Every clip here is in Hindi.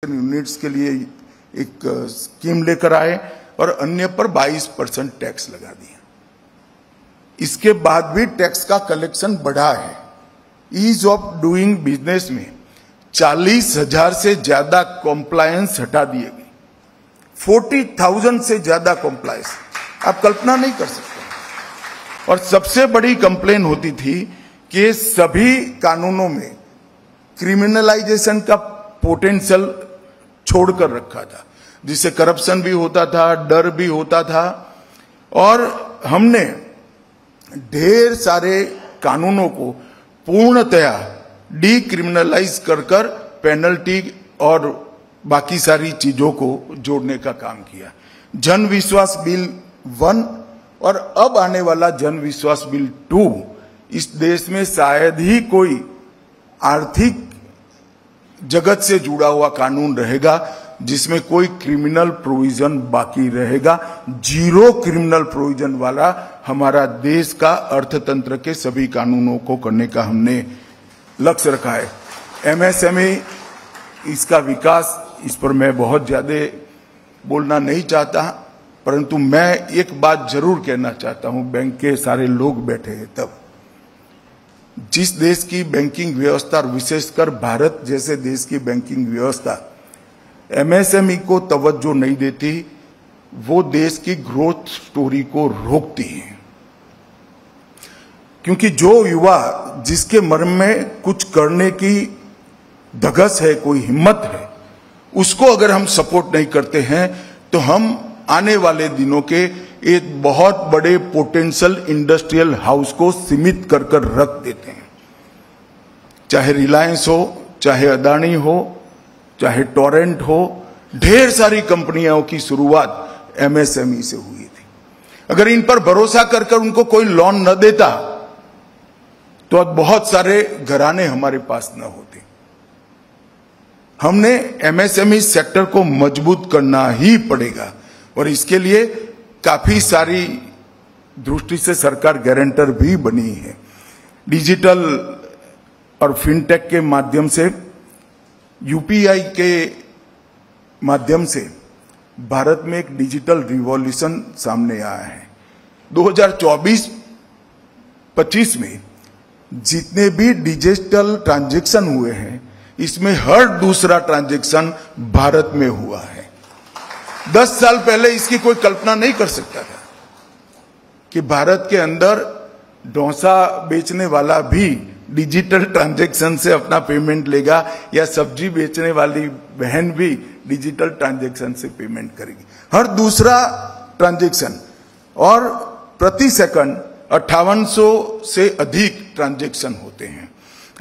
यूनिट्स के लिए एक स्कीम लेकर आए और अन्य पर 22% टैक्स लगा दिया। इसके बाद भी टैक्स का कलेक्शन बढ़ा है। ईज ऑफ डूइंग बिजनेस में 40,000 से ज्यादा कॉम्प्लायंस हटा दिए गए। 40,000 से ज्यादा कॉम्प्लायंस आप कल्पना नहीं कर सकते। और सबसे बड़ी कंप्लेन होती थी कि सभी कानूनों में क्रिमिनलाइजेशन का पोटेंशियल छोड़कर रखा था, जिससे करप्शन भी होता था, डर भी होता था। और हमने ढेर सारे कानूनों को पूर्णतया डीक्रिमिनलाइज कर पेनल्टी और बाकी सारी चीजों को जोड़ने का काम किया। जन विश्वास बिल 1 और अब आने वाला जन विश्वास बिल 2 इस देश में शायद ही कोई आर्थिक जगत से जुड़ा हुआ कानून रहेगा जिसमें कोई क्रिमिनल प्रोविजन बाकी रहेगा। जीरो क्रिमिनल प्रोविजन वाला हमारा देश का अर्थतंत्र के सभी कानूनों को करने का हमने लक्ष्य रखा है। एमएसएमई, इसका विकास, इस पर मैं बहुत ज्यादा बोलना नहीं चाहता, परंतु मैं एक बात जरूर कहना चाहता हूं। बैंक के सारे लोग बैठे हैं, तब जिस देश की बैंकिंग व्यवस्था, विशेषकर भारत जैसे देश की बैंकिंग व्यवस्था एमएसएमई को तवज्जो नहीं देती, वो देश की ग्रोथ स्टोरी को रोकती है। क्योंकि जो युवा जिसके मन में कुछ करने की धगस है, कोई हिम्मत है, उसको अगर हम सपोर्ट नहीं करते हैं तो हम आने वाले दिनों के एक बहुत बड़े पोटेंशियल इंडस्ट्रियल हाउस को सीमित कर रख देते हैं। चाहे रिलायंस हो, चाहे अदानी हो, चाहे टोरेंट हो, ढेर सारी कंपनियों की शुरुआत एमएसएमई से हुई थी। अगर इन पर भरोसा कर उनको कोई लोन न देता तो अब बहुत सारे घराने हमारे पास न होते। हमने एमएसएमई सेक्टर को मजबूत करना ही पड़ेगा और इसके लिए काफी सारी दृष्टि से सरकार गारंटर भी बनी है। डिजिटल और फिनटेक के माध्यम से, यूपीआई के माध्यम से भारत में एक डिजिटल रिवॉल्यूशन सामने आया है। 2024-25 में जितने भी डिजिटल ट्रांजैक्शन हुए हैं, इसमें हर दूसरा ट्रांजैक्शन भारत में हुआ है। 10 साल पहले इसकी कोई कल्पना नहीं कर सकता था कि भारत के अंदर डोसा बेचने वाला भी डिजिटल ट्रांजैक्शन से अपना पेमेंट लेगा, या सब्जी बेचने वाली बहन भी डिजिटल ट्रांजैक्शन से पेमेंट करेगी। हर दूसरा ट्रांजैक्शन, और प्रति सेकंड 5800 से अधिक ट्रांजैक्शन होते हैं।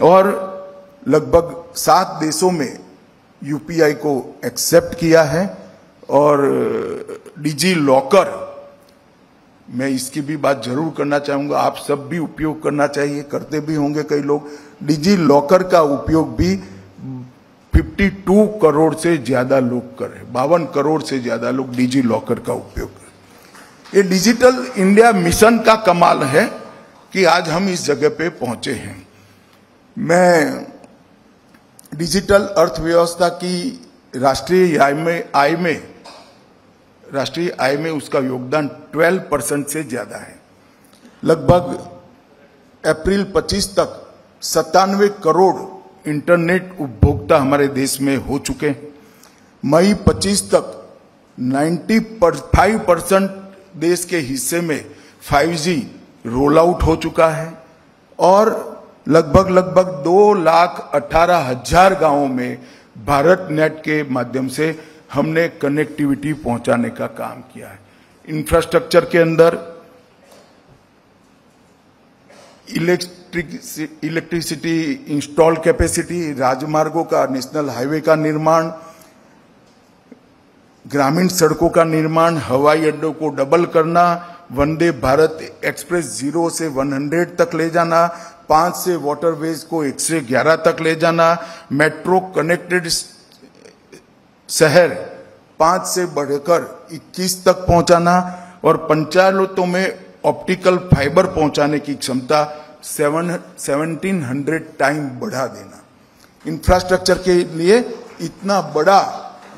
और लगभग 7 देशों में यूपीआई को एक्सेप्ट किया है। और डिजी लॉकर, मैं इसकी भी बात जरूर करना चाहूंगा, आप सब भी उपयोग करना चाहिए, करते भी होंगे कई लोग। डिजी लॉकर का उपयोग भी 52 करोड़ से ज्यादा लोग कर रहे हैं। 52 करोड़ से ज्यादा लोग डिजी लॉकर का उपयोग कर रहे। ये डिजिटल इंडिया मिशन का कमाल है कि आज हम इस जगह पे पहुंचे हैं। मैं डिजिटल अर्थव्यवस्था की राष्ट्रीय आय में उसका योगदान 12% से ज्यादा है। लगभग अप्रैल 25 तक 97 करोड़ इंटरनेट उपभोक्ता हमारे देश में हो चुके हैं। मई 25 तक 95% देश के हिस्से में 5G रोल आउट हो चुका है। और लगभग 2,18,000 गांवों में भारत नेट के माध्यम से हमने कनेक्टिविटी पहुंचाने का काम किया है। इंफ्रास्ट्रक्चर के अंदर इलेक्ट्रिसिटी इंस्टॉल कैपेसिटी, राजमार्गों का, नेशनल हाईवे का निर्माण, ग्रामीण सड़कों का निर्माण, हवाई अड्डों को डबल करना, वंदे भारत एक्सप्रेस 0 से 100 तक ले जाना, 5 से वाटरवेज को 111 तक ले जाना, मेट्रो कनेक्टेड शहर 5 से बढ़कर 21 तक पहुंचाना, और पंचायतों में ऑप्टिकल फाइबर पहुंचाने की क्षमता 1700 टाइम बढ़ा देना। इंफ्रास्ट्रक्चर के लिए इतना बड़ा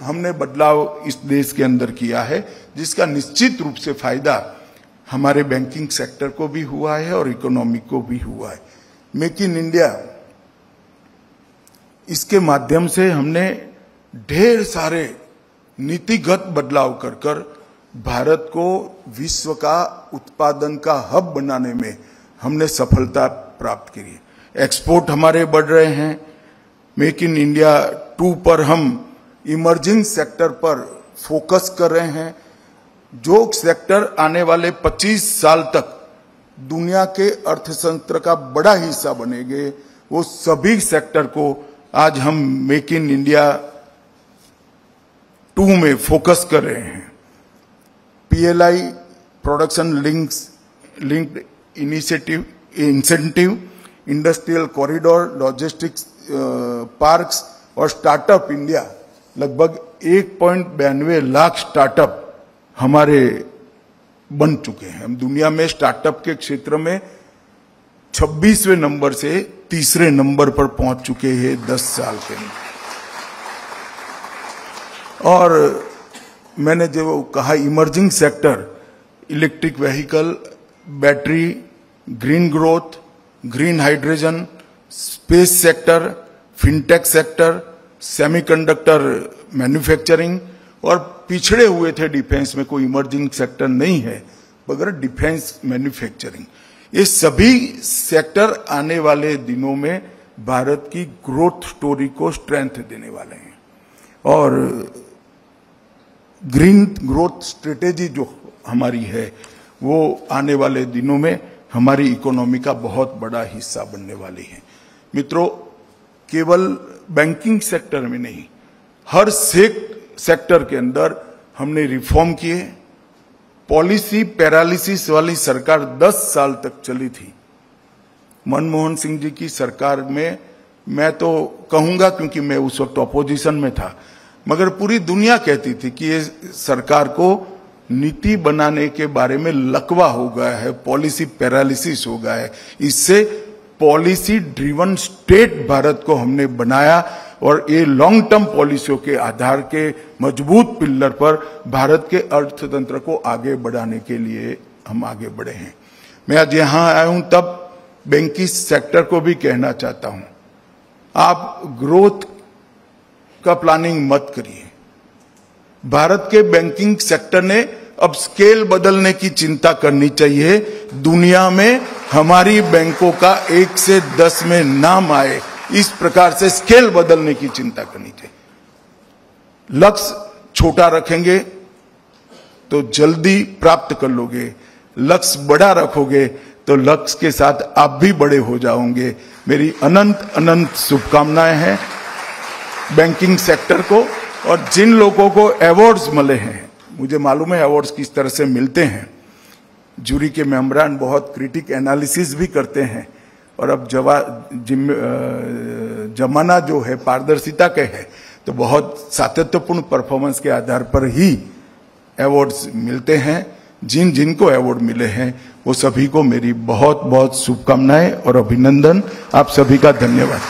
हमने बदलाव इस देश के अंदर किया है, जिसका निश्चित रूप से फायदा हमारे बैंकिंग सेक्टर को भी हुआ है और इकोनॉमी को भी हुआ है। मेक इन इंडिया, इसके माध्यम से हमने ढेर सारे नीतिगत बदलाव कर कर भारत को विश्व का उत्पादन का हब बनाने में हमने सफलता प्राप्त की है। एक्सपोर्ट हमारे बढ़ रहे हैं। मेक इन इंडिया 2 पर हम इमर्जिंग सेक्टर पर फोकस कर रहे हैं। जो सेक्टर आने वाले 25 साल तक दुनिया के अर्थतंत्र का बड़ा हिस्सा बनेंगे, वो सभी सेक्टर को आज हम मेक इन इंडिया 2 में फोकस कर रहे हैं। PLI production linked incentive, industrial corridor, logistics parks और स्टार्टअप इंडिया, लगभग 1.92 लाख स्टार्टअप हमारे बन चुके हैं। हम दुनिया में स्टार्टअप के क्षेत्र में 26वें नंबर से 3रे नंबर पर पहुंच चुके हैं 10 साल के अंदर। और मैंने जो कहा emerging sector, electric vehicle, battery, green growth, green hydrogen, space sector, fintech sector, semiconductor manufacturing, और पिछड़े हुए थे डिफेंस में, कोई इमर्जिंग सेक्टर नहीं है मगर डिफेंस मैन्युफैक्चरिंग। ये सभी सेक्टर आने वाले दिनों में भारत की ग्रोथ स्टोरी को स्ट्रेंथ देने वाले हैं। और ग्रीन ग्रोथ स्ट्रेटेजी जो हमारी है वो आने वाले दिनों में हमारी इकोनॉमी का बहुत बड़ा हिस्सा बनने वाली है। मित्रों, केवल बैंकिंग सेक्टर में नहीं, हर सेक्टर के अंदर हमने रिफॉर्म किए। पॉलिसी पैरालिसिस वाली सरकार 10 साल तक चली थी। मनमोहन सिंह जी की सरकार में, मैं तो कहूंगा क्योंकि मैं उस वक्त ऑपोजिशन में था, मगर पूरी दुनिया कहती थी कि ये सरकार को नीति बनाने के बारे में लकवा हो गया है, पॉलिसी पैरालिसिस हो गया है। इससे पॉलिसी ड्रिवन स्टेट भारत को हमने बनाया और ये लॉन्ग टर्म पॉलिसियों के आधार के मजबूत पिलर पर भारत के अर्थतंत्र को आगे बढ़ाने के लिए हम आगे बढ़े हैं। मैं आज यहां आया हूं तब बैंकिंग सेक्टर को भी कहना चाहता हूं, आप ग्रोथ का प्लानिंग मत करिए। भारत के बैंकिंग सेक्टर ने अब स्केल बदलने की चिंता करनी चाहिए। दुनिया में हमारी बैंकों का 1 से 10 में नाम आए, इस प्रकार से स्केल बदलने की चिंता करनी चाहिए। लक्ष्य छोटा रखेंगे तो जल्दी प्राप्त कर लोगे, लक्ष्य बड़ा रखोगे तो लक्ष्य के साथ आप भी बड़े हो जाओगे। मेरी अनंत अनंत शुभकामनाएं हैं बैंकिंग सेक्टर को। और जिन लोगों को अवार्ड्स मिले हैं, मुझे मालूम है अवार्ड्स किस तरह से मिलते हैं, जूरी के मेंबरान बहुत क्रिटिक एनालिसिस भी करते हैं। और अब जमाना जो है पारदर्शिता का है, तो बहुत सातत्यपूर्ण परफॉर्मेंस के आधार पर ही अवार्ड्स मिलते हैं। जिन जिनको अवार्ड मिले हैं वो सभी को मेरी बहुत बहुत शुभकामनाएं और अभिनंदन। आप सभी का धन्यवाद।